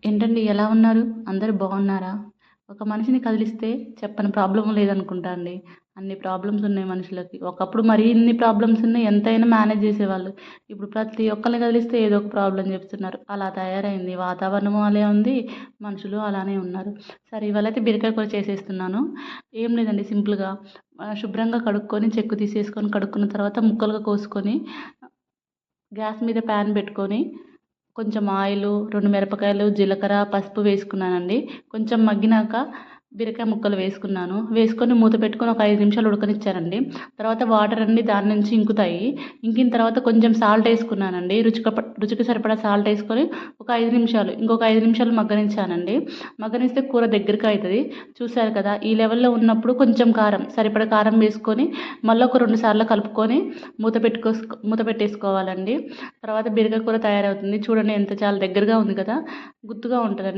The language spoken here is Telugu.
ఏంటండి ఎలా ఉన్నారు? అందరూ బాగున్నారా? ఒక మనిషిని కదిలిస్తే చెప్పని ప్రాబ్లమ్ లేదనుకుంటా అండి. అన్ని ప్రాబ్లమ్స్ ఉన్నాయి మనుషులకి. ఒకప్పుడు మరీ ఇన్ని ప్రాబ్లమ్స్ ఉన్నాయి ఎంతైనా మేనేజ్ చేసేవాళ్ళు. ఇప్పుడు ప్రతి ఒక్కళ్ళని కదిలిస్తే ఏదో ఒక ప్రాబ్లమ్ చెప్తున్నారు. అలా తయారైంది. వాతావరణము అలా ఉంది. మనుషులు అలానే ఉన్నారు. సరే ఇవాళైతే బీరకాయ కూర చేసేస్తున్నాను. ఏం లేదండి సింపుల్‌గా శుభ్రంగా కడుక్కొని చెక్కు తీసేసుకొని కడుక్కున్న తర్వాత ముక్కలుగా కోసుకొని గ్యాస్ మీద ప్యాన్ పెట్టుకొని కొంచెం ఆయిలు, 2 మిరపకాయలు, జీలకర్ర, పసుపు వేసుకున్నానండి. కొంచెం మగ్గినాక బీరకాయ ముక్కలు వేసుకున్నాను. వేసుకొని మూత పెట్టుకొని ఒక 5 నిమిషాలు ఉడకనిచ్చానండి. తర్వాత వాటర్ అన్నీ దాని నుంచి ఇంకుతాయి. ఇంకిన తర్వాత కొంచెం సాల్ట్ వేసుకున్నానండి. రుచికి సరిపడా సాల్ట్ వేసుకొని ఒక 5 నిమిషాలు ఇంకొక 5 నిమిషాలు మగ్గనిచ్చానండి. మగ్గనిస్తే కూర దగ్గరికి అవుతుంది. చూశారు కదా! ఈ లెవెల్‌లో ఉన్నప్పుడు కొంచెం కారం సరిపడా కారం వేసుకొని మళ్ళీ ఒక 2 సార్లు కలుపుకొని మూత పెట్టేసుకోవాలండి. తర్వాత బీరకాయ కూర తయారవుతుంది. చూడండి ఎంత చాలా దగ్గరగా ఉంది కదా! గుత్తుగా ఉంటదండి.